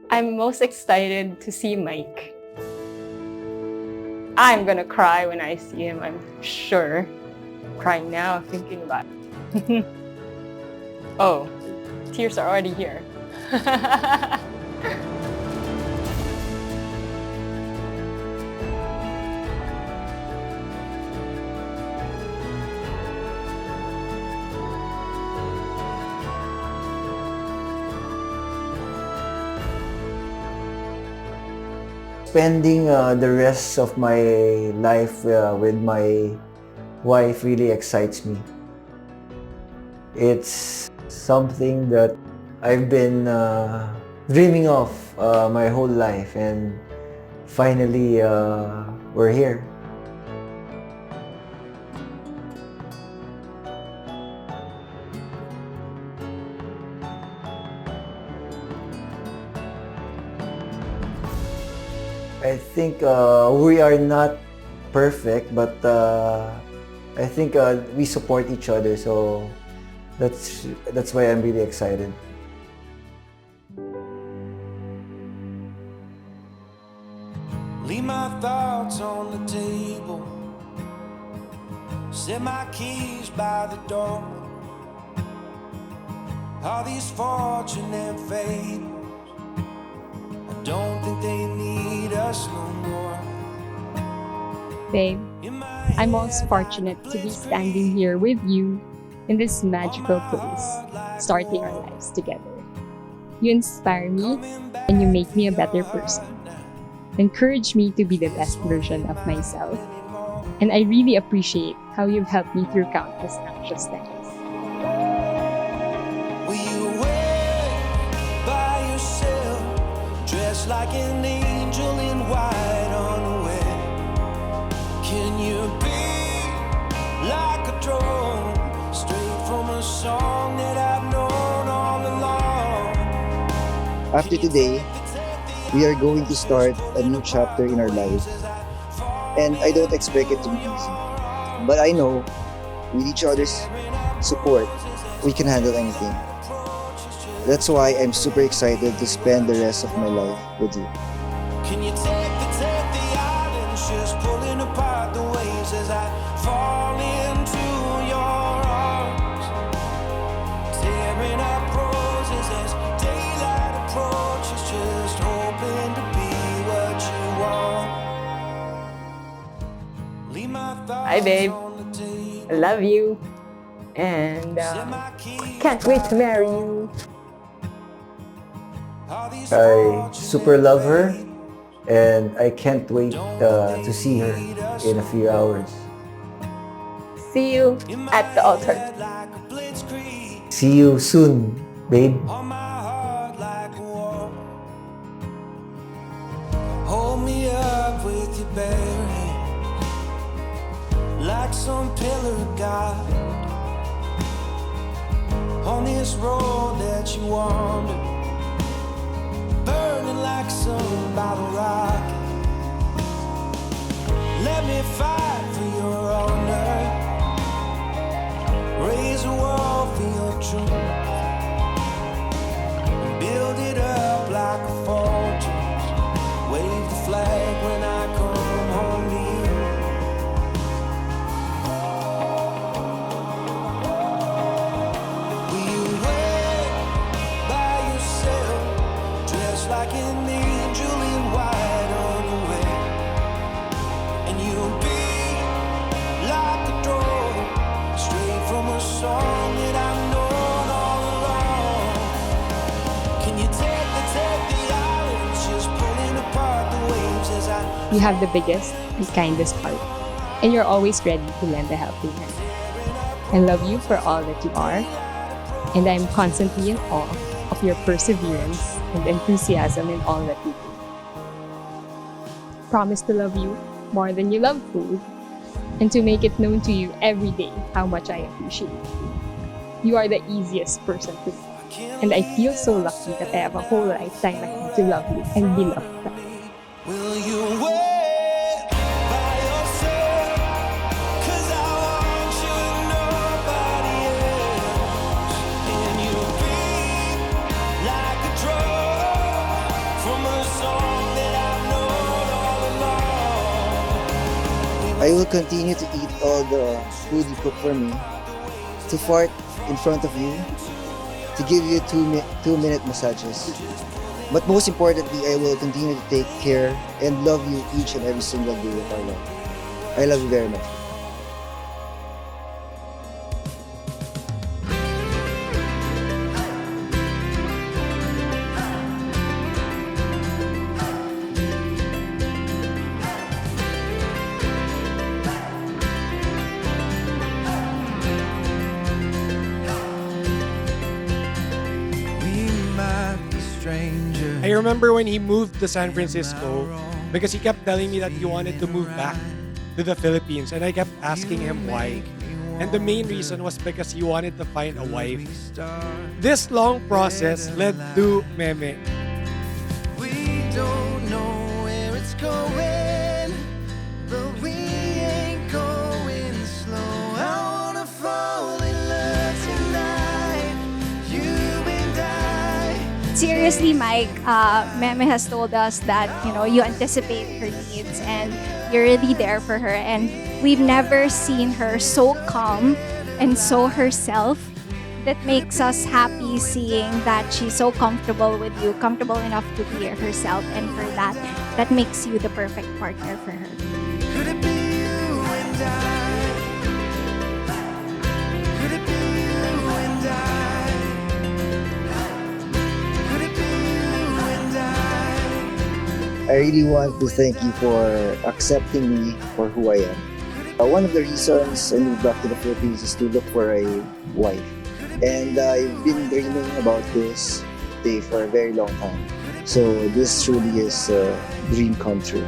I'm most excited to see Mike. I'm gonna cry when I see him, I'm sure. I'm crying now thinking about it. Oh, tears are already here. Spending the rest of my life with my wife really excites me. It's something that I've been dreaming of my whole life, and finally we're here. I think we are not perfect, but I think we support each other, so that's why I'm really excited. Leave my thoughts on the table, set my keys by the door. All these fortune and fame, I don't think they need us no more. Babe, I'm most fortunate to be standing here with you in this magical place, starting our lives together. You inspire me and you make me a better person. Encourage me to be the best version of myself. And I really appreciate how you've helped me through countless anxious times. Will you wait by yourself, dressed like an angel in white on the way? Can you be like a drone, straight from a song that I've known all along? After today, we are going to start a new chapter in our lives. And I don't expect it to be easy. But I know, with each other's support, we can handle anything. That's why I'm super excited to spend the rest of my life with you. Can you take the islands, just pulling apart the waves as I fall into your arms, tearing up roses as daylight approaches, just hoping to be what you want. Leave my thoughts Hi, babe. on the table. I love you. And can't wait to marry you. I super love her, and I can't wait to see her in a few hours. See you at the altar. See you soon, babe. On my heart like a war. Hold me up with your bare hands, like some pillar of God, on this road that you wander, burning like some bottle rocket. Let me fight for your honor, raise a wall for your truth, build it up like a fortress, wave the flag when I come home to you. Will you wait by yourself, dressed like an angel in white on the way? And you'll be like a drone, straight from a song that I've known all along. Can you take the islands, just pulling apart the waves as I You have the biggest and kindest heart, and you're always ready to lend a helping hand. I love you for all that you are, and I'm constantly in awe of your perseverance and enthusiasm in all that you do. Promise to love you more than you love food, and to make it known to you every day how much I appreciate you. You are the easiest person to love, and I feel so lucky that I have a whole lifetime ahead to love you and be loved by. will you wait by yourself? 'Cause I want you and nobody else. And you'll be like a drone I will continue to eat all the food you cook for me, to fart in front of you, to give you 2-minute massages. But most importantly, I will continue to take care and love you each and every single day of our life. I love you very much. We might be strangers. I remember when he moved to San Francisco because he kept telling me that he wanted to move back to the Philippines, and I kept asking him why. And the main reason was because he wanted to find a wife. This long process led to Meme. We don't know where it's going, but we ain't going slow. I wanna fall in love tonight, you and I. Seriously, Mike, Meme has told us that, you anticipate her needs and you're really there for her. And we've never seen her so calm and so herself. That makes us happy seeing that she's so comfortable with you, comfortable enough to be herself. And for that makes you the perfect partner for her. Could it be you and I? Could it be you and I? Could it be you and I? I really want to thank you for accepting me for who I am. One of the reasons I moved back to the Philippines is to look for a wife. And I've been dreaming about this day for a very long time. So this truly is a dream come true.